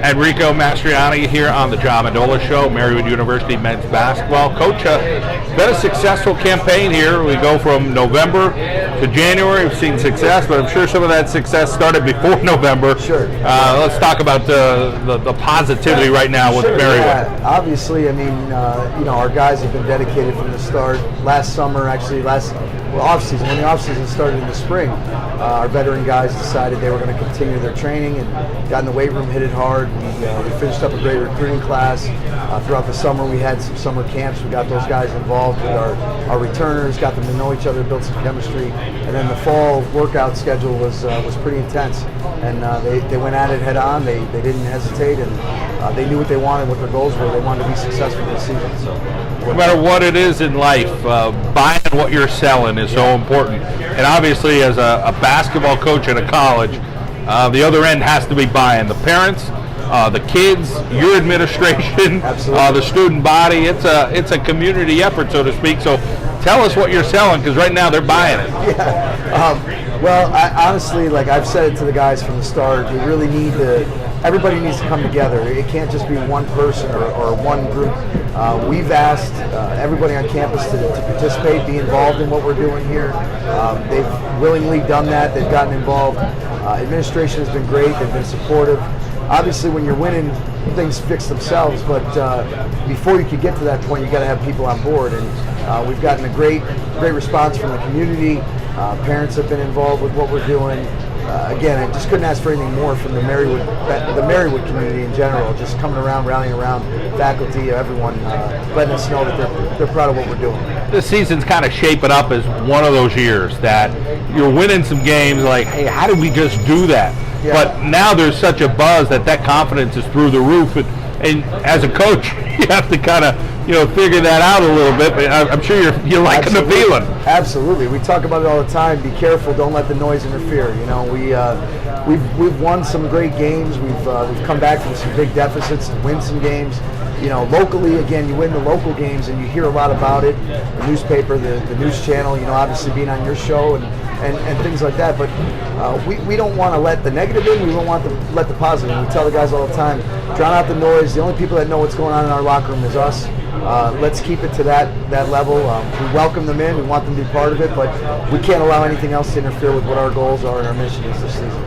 Enrico Mastriani here on the John Mendola Show, Marywood University men's basketball. Coach, been a successful campaign here. We go from November to January. We've seen success, but I'm sure some of that success started before November. Sure. Let's talk about the positivity right now with Marywood. Yeah. Obviously, I mean, our guys have been dedicated from the start. Last summer, off-season, when the off-season started in the spring, our veteran guys decided they were going to continue their training and got in the weight room, hit it hard. We finished up a great recruiting class. Throughout the summer, we had some summer camps. We got those guys involved with our returners, got them to know each other, built some chemistry. And then the fall workout schedule was pretty intense. And they went at it head on. They didn't hesitate, and they knew what they wanted, what their goals were. They wanted to be successful this season. So, no matter what it is in life, buying what you're selling is so important. And obviously, as a basketball coach at a college, the other end has to be buying. The parents, the kids, your administration, the student body. It's a community effort, so to speak. So tell us what you're selling, because right now they're buying it. Yeah. Well, honestly, like I've said it to the guys from the start, we really need everybody needs to come together. It can't just be one person or one group. We've asked everybody on campus to participate, be involved in what we're doing here. They've willingly done that. They've gotten involved. Administration has been great. They've been supportive. Obviously, when you're winning, things fix themselves, but before you could get to that point, you got to have people on board, and we've gotten a great response from the community. Parents have been involved with what we're doing. Again, I just couldn't ask for anything more from the Marywood community in general, just coming around, rallying around, faculty, everyone, letting us know that they're proud of what we're doing. This season's kind of shaping up as one of those years that you're winning some games like, hey, how did we just do that? Yeah. But now there's such a buzz that confidence is through the roof, and as a coach, you have to kind of figure that out a little bit. But I'm sure you're liking the feeling. Absolutely, we talk about it all the time. Be careful, don't let the noise interfere. We've won some great games. We've come back from some big deficits and win some games. Locally, again, you win the local games and you hear a lot about it. The newspaper, the news channel, obviously being on your show and things like that. But we don't want to let the negative in. We don't want to let the positive in. We tell the guys all the time, drown out the noise. The only people that know what's going on in our locker room is us. Let's keep it to that level. We welcome them in. We want them to be part of it, but we can't allow anything else to interfere with what our goals are and our mission is this season.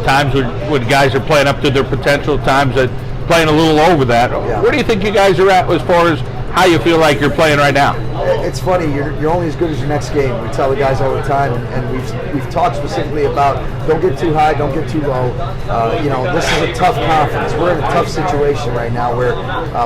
Times when guys are playing up to their potential, times that playing a little over that. Yeah. Where do you think you guys are at as far as how you feel like you're playing right now? It's funny, you're only as good as your next game. We tell the guys all the time, and we've talked specifically about don't get too high, don't get too low. This is a tough conference. We're in a tough situation right now where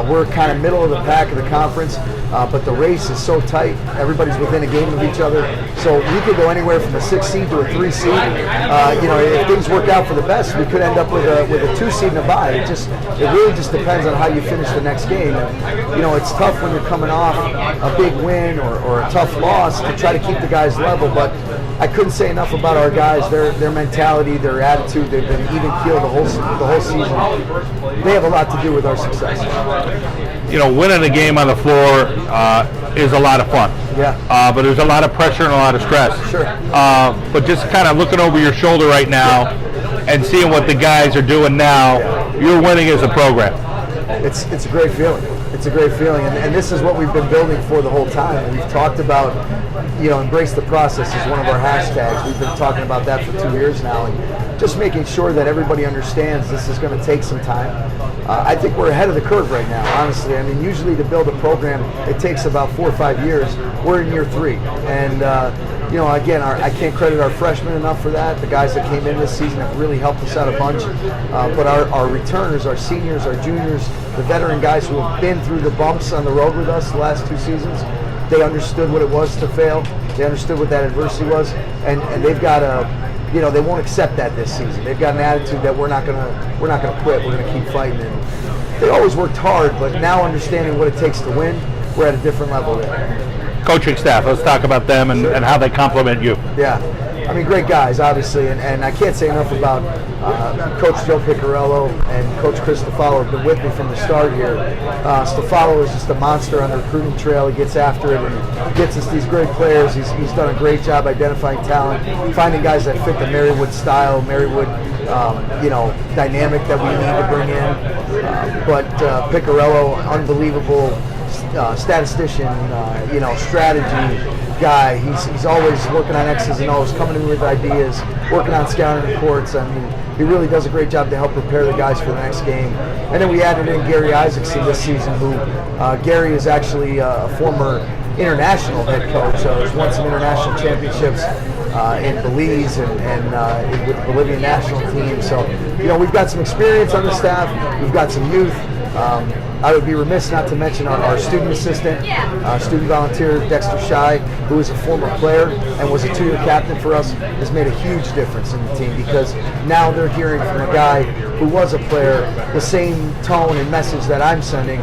we're kind of middle of the pack of the conference, but the race is so tight. Everybody's within a game of each other, so we could go anywhere from a 6 seed to a 3 seed. If things work out for the best, we could end up with a 2 seed and a bye. It really just depends on how you finish the next game. And, it's tough when you're coming off a big win or a tough loss to try to keep the guys level, but I couldn't say enough about our guys, their mentality, their attitude. They've been even keeled the whole season. They have a lot to do with our success. Winning a game on the floor is a lot of fun. Yeah. But there's a lot of pressure and a lot of stress. Sure. But just kind of looking over your shoulder right now and seeing what the guys are doing now, you're winning as a program. It's a great feeling. It's a great feeling, and this is what we've been building for the whole time. We've talked about, embrace the process is one of our hashtags. We've been talking about that for 2 years now, and just making sure that everybody understands this is going to take some time. I think we're ahead of the curve right now, honestly. I mean, usually to build a program, it takes about 4 or 5 years. We're in year 3, and again, I can't credit our freshmen enough for that. The guys that came in this season have really helped us out a bunch. But our returners, our seniors, our juniors, the veteran guys who have been through the bumps on the road with us the last 2 seasons, they understood what it was to fail. They understood what that adversity was, and they've got they won't accept that this season. They've got an attitude that we're not gonna quit. We're gonna keep fighting. And they always worked hard, but now understanding what it takes to win, we're at a different level there. Coaching staff, let's talk about them and how they complement you. Yeah. I mean, great guys, obviously, and I can't say enough about Coach Joe Piccarello and Coach Chris Stefano have been with me from the start here. Stefano is just a monster on the recruiting trail. He gets after it and gets us these great players. He's done a great job identifying talent, finding guys that fit the Marywood style, Marywood dynamic that we need to bring in. But Piccarello, unbelievable statistician, strategy guy. He's always working on X's and O's, coming in with ideas, working on scouting reports. I mean, he really does a great job to help prepare the guys for the next game. And then we added in Gary Isaacson this season, who Gary is actually a former international head coach. So he's won some international championships in Belize and with the Bolivian national team. So, we've got some experience on the staff. We've got some youth. I would be remiss not to mention our student assistant, student volunteer, Dexter Shy, who is a former player and was a 2-year captain for us, has made a huge difference in the team, because now they're hearing from a guy who was a player the same tone and message that I'm sending.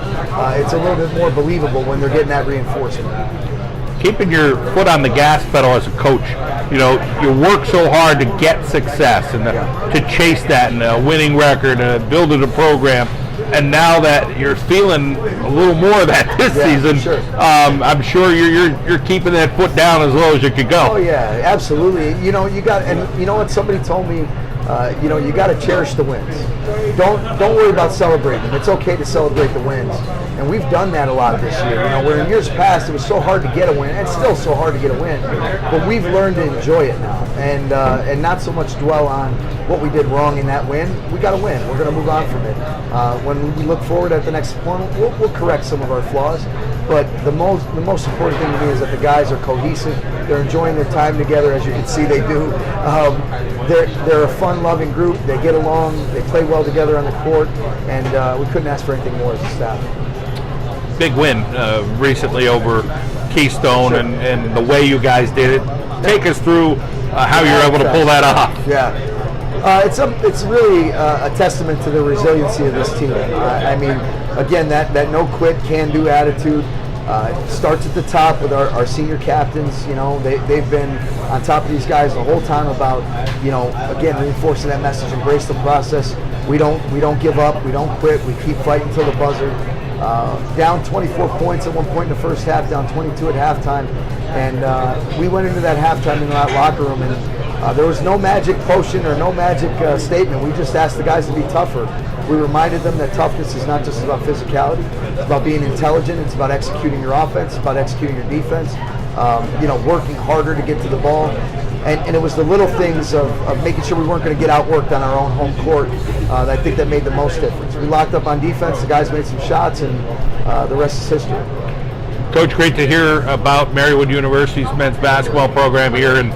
It's a little bit more believable when they're getting that reinforcement. Keeping your foot on the gas pedal as a coach, you work so hard to get success and to chase that and a winning record and building a program. And now that you're feeling a little more of that this season, sure. I'm sure you're keeping that foot down as low as you could go. Oh yeah, absolutely. You got, and you know what? Somebody told me, you got to cherish the wins. Don't worry about celebrating them. It's okay to celebrate the wins, and we've done that a lot this year. Where in years past it was so hard to get a win, and it's still so hard to get a win, but we've learned to enjoy it now, and not so much dwell on what we did wrong in that win. We got to win. We're going to move on from it. When we look forward at the next one, we'll correct some of our flaws. But the most important thing to me is that the guys are cohesive. They're enjoying their time together, as you can see they do. They're a fun-loving group. They get along. They play well together on the court, and we couldn't ask for anything more as a staff. Big win recently over Keystone, Sure. and the way you guys did it. Take us through how you're able to pull that off. Yeah. It's really a testament to the resiliency of this team. I mean, again, that no quit, can do attitude starts at the top with our senior captains. They've been on top of these guys the whole time about again, reinforcing that message, embrace the process. We don't give up, we don't quit, we keep fighting till the buzzer. Down 24 points at one point in the first half, down 22 at halftime, and we went into that halftime in that locker room, and there was no magic potion or no magic statement. We just asked the guys to be tougher. We reminded them that toughness is not just about physicality. It's about being intelligent. It's about executing your offense. It's about executing your defense. Working harder to get to the ball. And it was the little things of making sure we weren't going to get outworked on our own home court that I think that made the most difference. We locked up on defense. The guys made some shots, and the rest is history. Coach, great to hear about Marywood University's men's basketball program here, and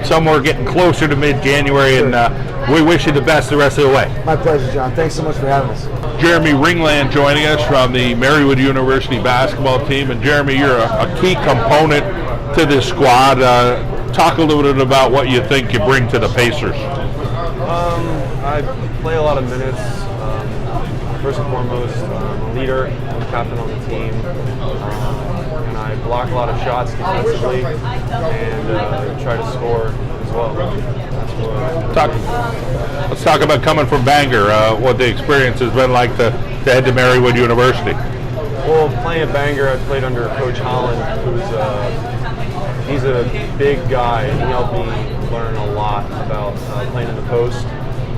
some are getting closer to mid-January, Sure. and we wish you the best the rest of the way. My pleasure, John. Thanks so much for having us. Jeremy Ringland joining us from the Marywood University basketball team. And Jeremy, you're a key component to this squad. Talk a little bit about what you think you bring to the Pacers. I play a lot of minutes. First and foremost, I'm a leader. I'm a captain on the team. And I block a lot of shots defensively and try to score as well. That's what Let's talk about coming from Bangor, what the experience has been like to head to Marywood University. Well, playing at Bangor, I played under Coach Holland, he's a big guy. He helped me learn a lot about playing in the post.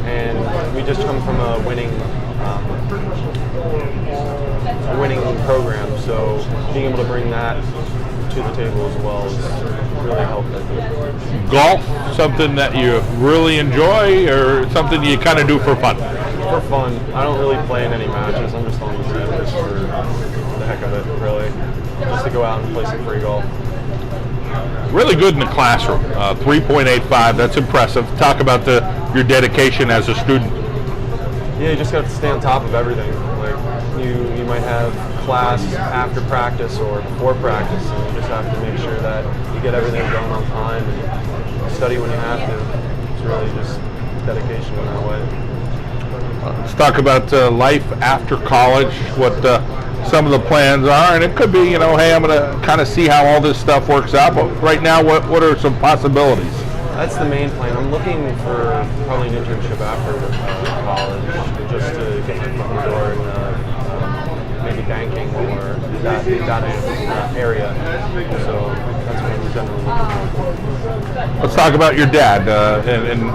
And we just come from a winning program, so being able to bring that to the table as well has really helped, I think. Golf, something that you really enjoy, or something you kind of do for fun? For fun. I don't really play in any matches. I'm just on the team just for the heck of it, really. Just to go out and play some free golf. Really good in the classroom, 3.85, that's impressive. Talk about your dedication as a student. Yeah, you just got to stay on top of everything. Like you might have class after practice or before practice, and you just have to make sure that you get everything done on time and study when you have to. It's really just dedication in that way. Let's talk about life after college, what some of the plans are, and it could be, hey, I'm going to kind of see how all this stuff works out, but right now, what are some possibilities? That's the main plan. I'm looking for probably an internship after college, just to get my foot in the door in maybe banking or that area. So that's what I'm generally looking for. Let's talk about your dad and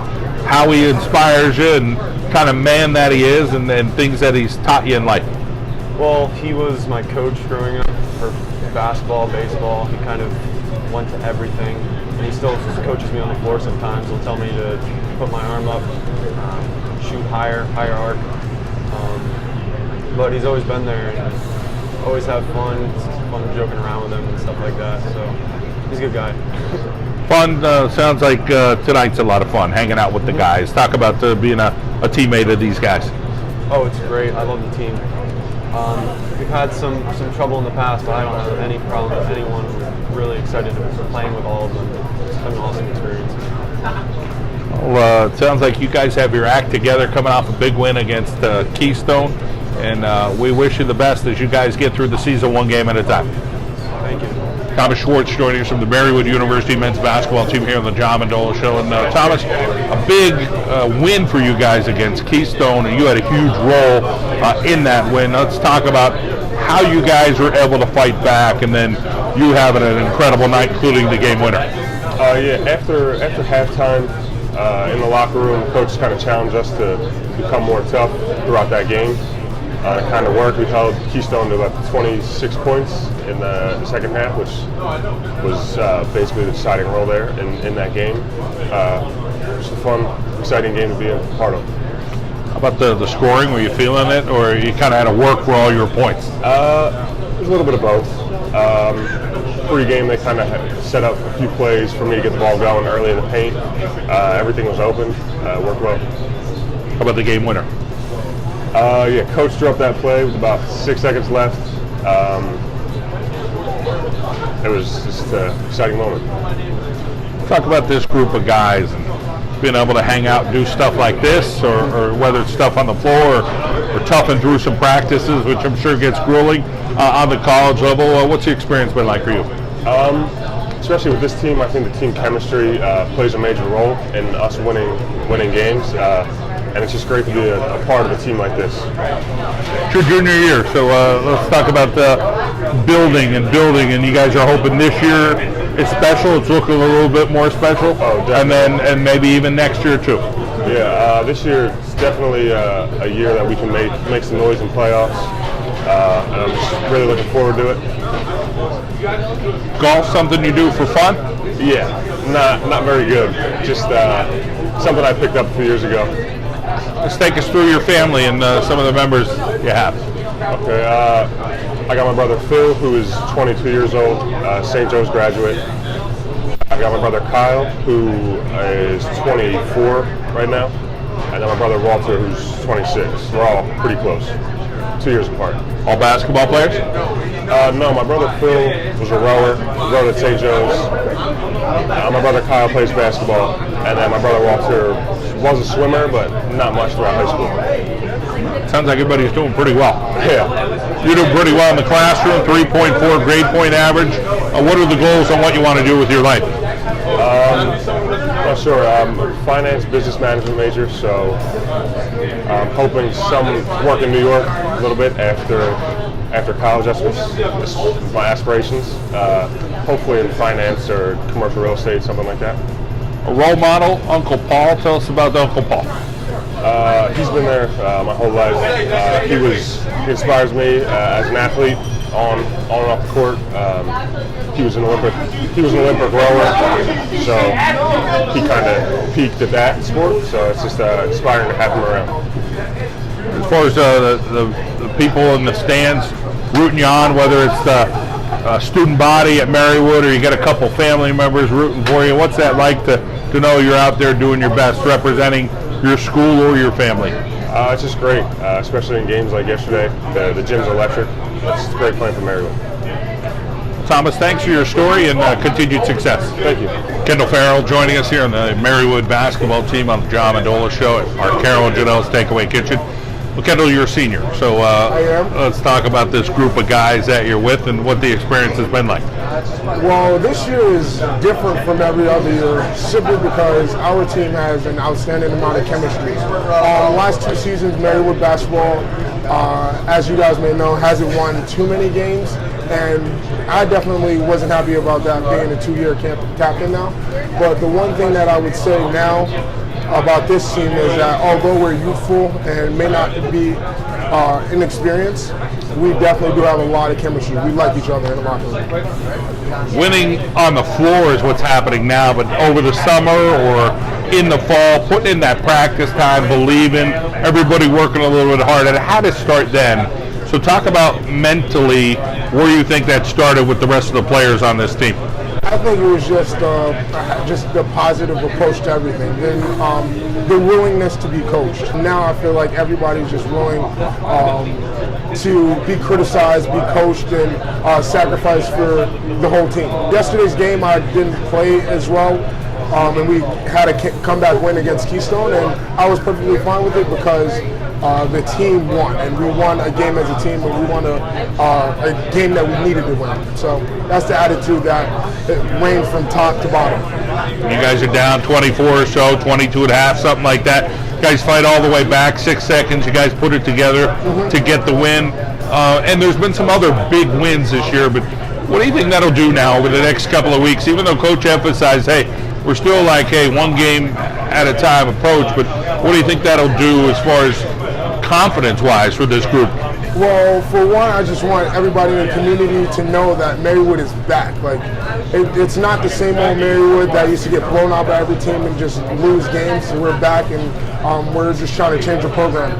how he inspires you and kind of man that he is and things that he's taught you in life. Well, he was my coach growing up for basketball, baseball. He kind of went to everything. And he still just coaches me on the floor sometimes. He'll tell me to put my arm up, shoot higher arc. But he's always been there and always have fun. It's fun joking around with him and stuff like that. So he's a good guy. Fun, sounds like tonight's a lot of fun, hanging out with the guys. Talk about being a teammate of these guys. Oh, it's great. I love the team. We've had some trouble in the past, but I don't have any problem with anyone. I'm really excited to be playing with all of them. It's been an awesome experience. Well, it sounds like you guys have your act together coming off a big win against Keystone, and we wish you the best as you guys get through the season one game at a time. Thank you. Thomas Schwartz joining us from the Marywood University men's basketball team here on the John Mendola Show. And Thomas, a big win for you guys against Keystone, and you had a huge role in that win. Let's talk about how you guys were able to fight back, and then you having an incredible night, including the game winner. After halftime in the locker room, the coach kind of challenged us to become more tough throughout that game. It kind of worked. We held Keystone to about 26 points in the second half, which was basically the deciding role there in that game. It was a fun, exciting game to be a part of. How about the scoring? Were you feeling it, or you kind of had to work for all your points? It was a little bit of both. Pre-game, they kind of set up a few plays for me to get the ball going early in the paint. Everything was open. Worked well. How about the game winner? Coach drew up that play with about 6 seconds left. It was just an exciting moment. Talk about this group of guys and being able to hang out and do stuff like this, or whether it's stuff on the floor or toughing through some practices, which I'm sure gets grueling on the college level. What's the experience been like for you? Especially with this team, I think the team chemistry plays a major role in us winning games. And it's just great to be a part of a team like this. It's your junior year, so let's talk about building, and you guys are hoping this year is special. It's looking a little bit more special, and maybe even next year too. Yeah, this year it's definitely a year that we can make some noise in playoffs, and I'm just really looking forward to it. Golf, something you do for fun? Yeah, not very good. Just something I picked up a few years ago. Let's take us through your family and some of the members you have. Okay, I got my brother Phil, who is 22 years old, St. Joe's graduate. I got my brother Kyle, who is 24 right now. I got my brother Walter, who's 26. We're all pretty close, 2 years apart. All basketball players? No, my brother Phil was a rower, rowed at St. Joe's. My brother Kyle plays basketball, and then my brother Walter was a swimmer, but not much throughout high school. Sounds like everybody's doing pretty well. Yeah. You're doing pretty well in the classroom, 3.4 grade point average. What are the goals on what you want to do with your life? Not sure. Finance, business management major, so I'm hoping some work in New York a little bit after college. That's my aspirations. Hopefully in finance or commercial real estate, something like that. A role model, Uncle Paul. Tell us about Uncle Paul. He's been there my whole life. He inspires me as an athlete on and off the court. He was an Olympic rower, so he kind of peaked at that sport. So it's just inspiring to have him around. As far as the people in the stands rooting you on, whether it's the student body at Marywood or you got a couple family members rooting for you, what's that like to know you're out there doing your best, representing your school or your family? It's just great, especially in games like yesterday. The gym's electric. It's great playing for Marywood. Thomas, thanks for your story and continued success. Thank you. Kendall Farrell joining us here on the Marywood basketball team on the John Mendola Show at our Carol and Janelle's Takeaway Kitchen. Well, Kendall, you're a senior, so am. let's talk about this group of guys that you're with and what the experience has been like. Well, this year is different from every other year simply because our team has an outstanding amount of chemistry. The last 2 seasons, Marywood basketball, as you guys may know, hasn't won too many games, and I definitely wasn't happy about that being a 2-year captain now. But the one thing that I would say now about this team is that although we're youthful and may not be inexperienced, we definitely do have a lot of chemistry. We like each other in the locker room. Winning on the floor is what's happening now, but over the summer or in the fall, putting in that practice time, believing, everybody working a little bit harder. How did it start then? So talk about mentally where you think that started with the rest of the players on this team. I think it was just the positive approach to everything, and the willingness to be coached. Now I feel like everybody's just willing to be criticized, be coached, and sacrifice for the whole team. Yesterday's game I didn't play as well, and we had a comeback win against Keystone, and I was perfectly fine with it because the team won, and we won a game as a team, and we won a game that we needed to win. So that's the attitude that reigned from top to bottom. You guys are down 24 or so, 22 and a half, something like that. You guys fight all the way back, 6 seconds. You guys put it together to get the win. And there's been some other big wins this year, but what do you think that'll do now over the next couple of weeks? Even though Coach emphasized, hey, we're still like, hey, one game at a time approach, but what do you think that'll do as far as confidence-wise for this group? Well, for one, I just want everybody in the community to know that Marywood is back. Like, it's not the same old Marywood that used to get blown out by every team and just lose games. We're back, and we're just trying to change the program.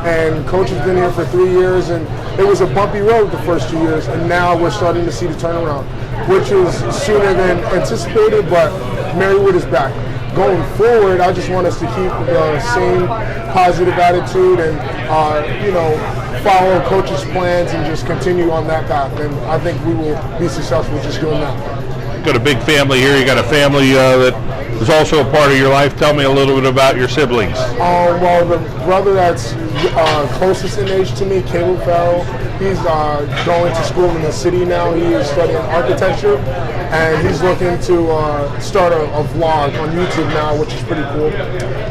And Coach has been here for 3 years, and it was a bumpy road the first 2 years, and now we're starting to see the turnaround, which is sooner than anticipated, but Marywood is back. Going forward, I just want us to keep the same positive attitude and, follow Coach's plans and just continue on that path. And I think we will be successful just doing that. You've got a big family here. You got a family that is also a part of your life. Tell me a little bit about your siblings. Well, the brother that's closest in age to me, Caleb Farrell, he's going to school in the city now. He is studying architecture, and he's looking to start a vlog on YouTube now, which is pretty cool.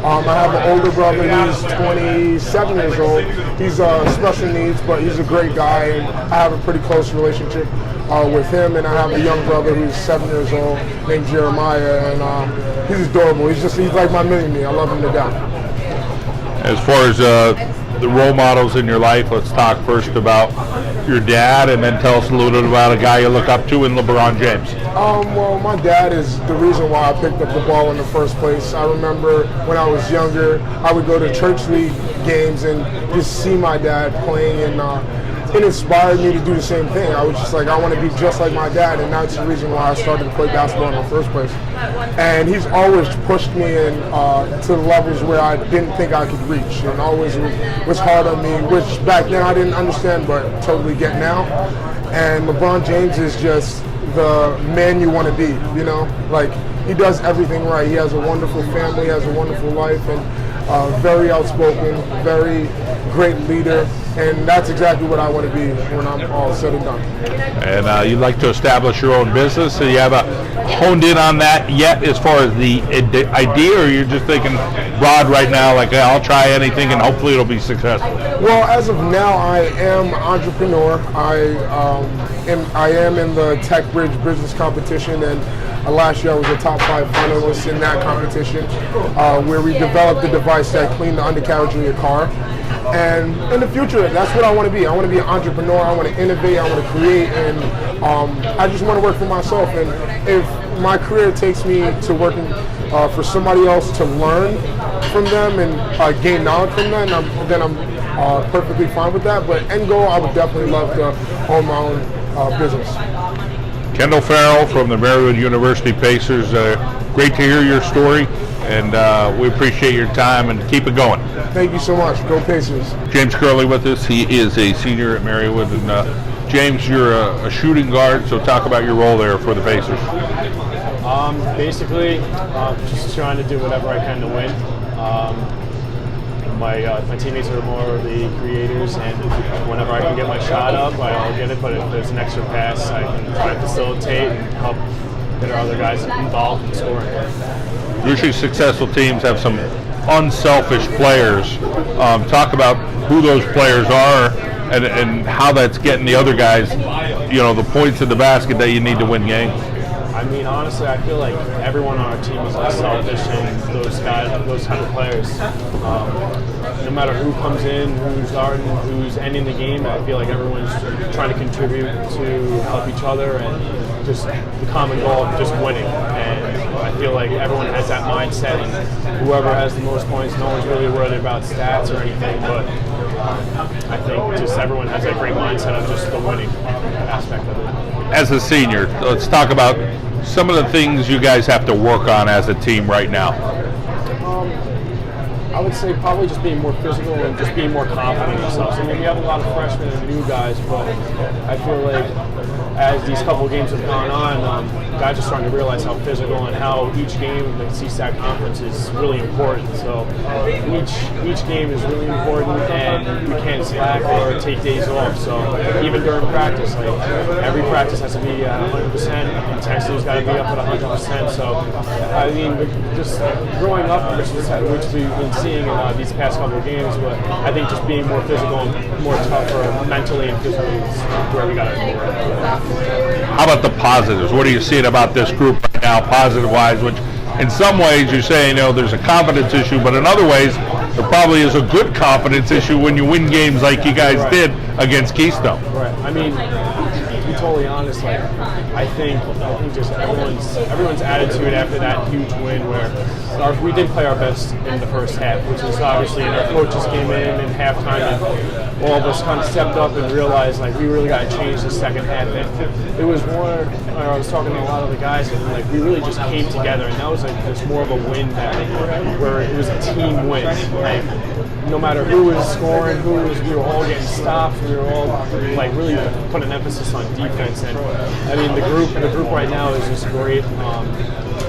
I have an older brother who's 27 years old. He's special needs, but he's a great guy, and I have a pretty close relationship with him. And I have a young brother who's 7 years old named Jeremiah, and he's adorable. He's like my mini-me. I love him to death. As far as the role models in your life, let's talk first about your dad, and then tell us a little bit about a guy you look up to in LeBron James. Well, my dad is the reason why I picked up the ball in the first place. I remember when I was younger, I would go to church league games and just see my dad playing, and it inspired me to do the same thing. I was just like, I want to be just like my dad, and that's the reason why I started to play basketball in the first place. And he's always pushed me in to the levels where I didn't think I could reach, and always was hard on me, which back then I didn't understand, but totally get now. And LeBron James is just the man you want to be, like, he does everything right. He has a wonderful family, has a wonderful life, and very outspoken, very great leader, and that's exactly what I want to be when I'm all said and done. And you'd like to establish your own business, so you haven't honed in on that yet as far as the idea, or you're just thinking broad right now, like, hey, I'll try anything and hopefully it'll be successful? Well, as of now, I am an entrepreneur. I am in the Tech Bridge business competition, and last year I was a top 5 finalist in that competition, where we developed the device that cleaned the undercarriage of your car. And in the future, that's what I want to be. I want to be an entrepreneur. I want to innovate. I want to create, and I just want to work for myself. And if my career takes me to working for somebody else to learn from them and gain knowledge from them, then I'm perfectly fine with that. But end goal, I would definitely love to own my own business. Kendall Farrell from the Marywood University Pacers. Great to hear your story, and we appreciate your time, and keep it going. Thank you so much. Go Pacers. James Curley with us. He is a senior at Marywood. And James, you're a shooting guard, so talk about your role there for the Pacers. Basically, just trying to do whatever I can to win. my teammates are more the creators, and whenever I can get my shot up, I'll get it. But if there's an extra pass, I can try to facilitate and help get our other guys involved in scoring. Usually successful teams have some unselfish players. Talk about who those players are and how that's getting the other guys, the points in the basket that you need to win games. I mean, honestly, I feel like everyone on our team is like selfish, and those kind of players. No matter who comes in, who's starting, who's ending the game, I feel like everyone's trying to contribute to help each other and just the common goal of just winning. And I feel like everyone has that mindset, and whoever has the most points, no one's really worried about stats or anything, but I think just everyone has that great mindset of just the winning aspect of it. As a senior, let's talk about some of the things you guys have to work on as a team right now. I would say probably just being more physical and just being more confident in yourselves. I mean, we have a lot of freshmen and new guys, but I feel like as these couple games have gone on, guys are starting to realize how physical and how each game in the CSAC conference is really important. So each game is really important, and we can't slack or take days off. So even during practice, like every practice has to be 100%. Intensity's got to be up at 100%. So I mean, just growing up, which we've been seeing in these past couple of games, but I think just being more physical and more tougher mentally and physically is where we got to go. How about the positives? What are you seeing about this group right now, positive-wise, which in some ways you're saying, there's a confidence issue, but in other ways there probably is a good confidence issue when you win games like you guys did against Keystone. Right. I mean, to be totally honest, like I think just everyone's attitude after that huge win where we did play our best in the first half, which is obviously, and our coaches came in halftime and all of us kind of stepped up and realized like we really got to change the second half. And it was more, I was talking to a lot of the guys, and like we really just came together, and that was like just more of a win where it was a team win. Like no matter who was scoring, we were all getting stops. We were all like really put an emphasis on defense, and I mean the group right now is just great.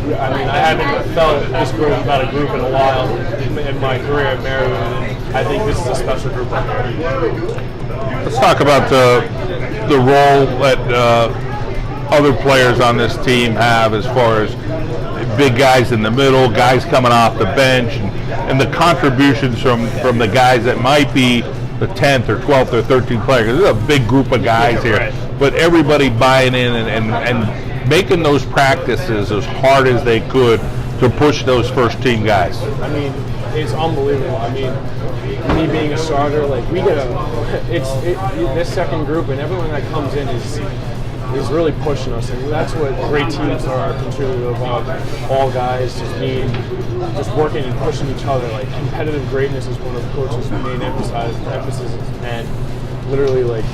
I mean, I haven't felt this group about a group in a while in my career at Marywood, and I think this is a special group right here. Let's talk about the role that other players on this team have as far as big guys in the middle, guys coming off the bench, and the contributions from the guys that might be the 10th or 12th or 13th player. This is a big group of guys here, right. But everybody buying in and making those practices as hard as they could to push those first team guys. I mean, it's unbelievable. I mean, me being a starter, like we get this second group and everyone that comes in is really pushing us, and that's what great teams are contributive of. All guys just working and pushing each other. Like competitive greatness is one of the coach's main emphasis, and literally like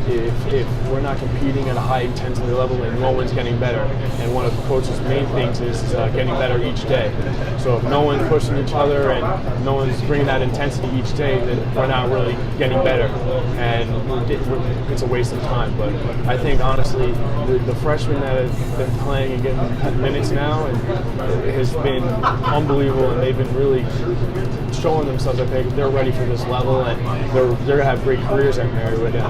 if we're not competing at a high intensity level, then no one's getting better. And one of the coach's main things is getting better each day. So if no one's pushing each other and no one's bringing that intensity each day, then we're not really getting better. And it's a waste of time. But I think honestly, the freshmen that have been playing and getting minutes now has been unbelievable, and they've been really showing themselves that they're ready for this level, and they're going to have great careers at Marywood. And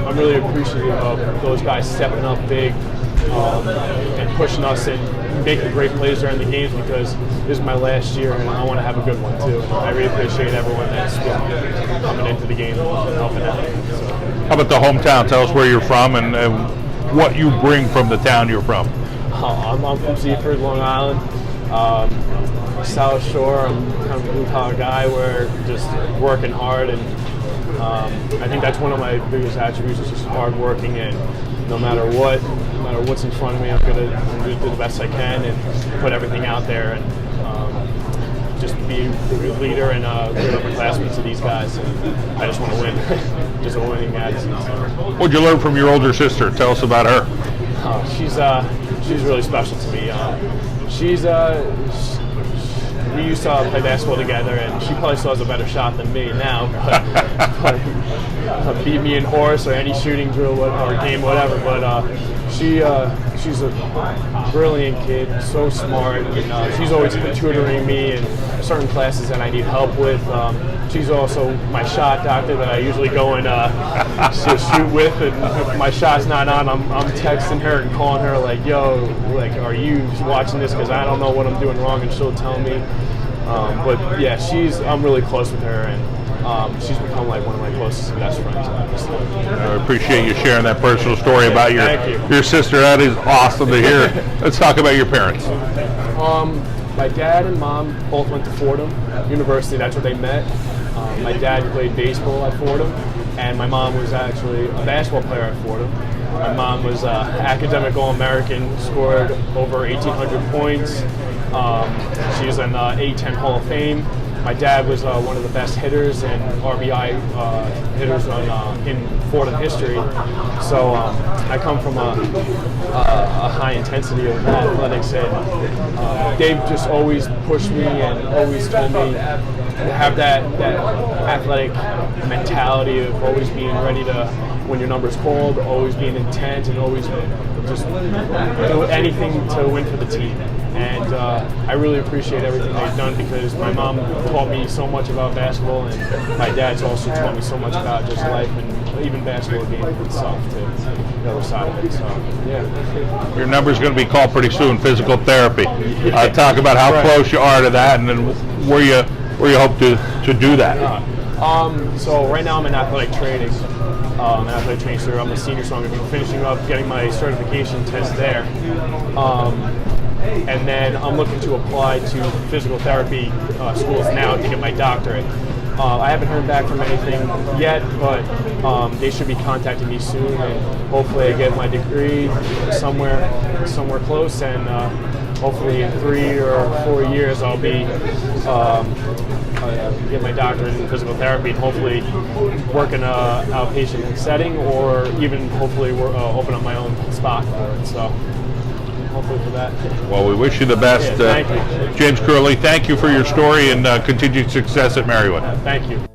I'm really appreciative of those guys stepping up big and pushing us and making great plays during the games, because this is my last year and I want to have a good one too. I really appreciate everyone that's been coming into the game and helping out. So. How about the hometown? Tell us where you're from and what you bring from the town you're from. I'm from Seaford, Long Island. South Shore, I'm kind of a blue-collar guy where just working hard, and I think that's one of my biggest attributes is just hard working, and no matter what's in front of me, I'm going to do the best I can and put everything out there and just be a good leader and good upperclassmen to these guys. And I just want to win, just a winning attitude. What'd you learn from your older sister? Tell us about her. She's really special to me. We used to play basketball together, and she probably still has a better shot than me now. But beat me in horse or any shooting drill or game, whatever. But she's a brilliant kid, so smart, and she's always tutoring me and certain classes that I need help with. She's also my shot doctor that I usually go and shoot with, and if my shot's not on, I'm texting her and calling her like, yo, like, are you watching this? Because I don't know what I'm doing wrong, and she'll tell me. But yeah, I'm really close with her, and she's become like one of my closest and best friends. I appreciate you sharing that personal story about your sister. That is awesome to hear. Let's talk about your parents. My dad and mom both went to Fordham University. That's where they met. My dad played baseball at Fordham, and my mom was actually a basketball player at Fordham. My mom was academic All-American, scored over 1,800 points. She's an A10 Hall of Fame. My dad was one of the best hitters and RBI hitters in Fordham history. So I come from a high intensity of athletics, and they've just always pushed me and always told me to have that athletic mentality of always being ready to, when your number's called, always being intent and always just do anything to win for the team. And I really appreciate everything they've done, because my mom taught me so much about basketball, and my dad's also taught me so much about just life and even basketball game itself, to the other side of it. So yeah. Your number's going to be called pretty soon, physical therapy. Talk about how close you are to that, and then where you hope to do that. So right now I'm in athletic training. An athletic training student. I'm a senior, so I'm going to be finishing up getting my certification test there. And then I'm looking to apply to physical therapy schools now to get my doctorate. I haven't heard back from anything yet, but they should be contacting me soon, and hopefully I get my degree somewhere close, and hopefully in 3 or 4 years I'll be get my doctorate in physical therapy, and hopefully work in an outpatient setting, or even hopefully open up my own spot for it. So hopefully for that. Well, we wish you the best. Yeah, thank you. James Curley, thank you for your story, and continued success at Marywood. Thank you.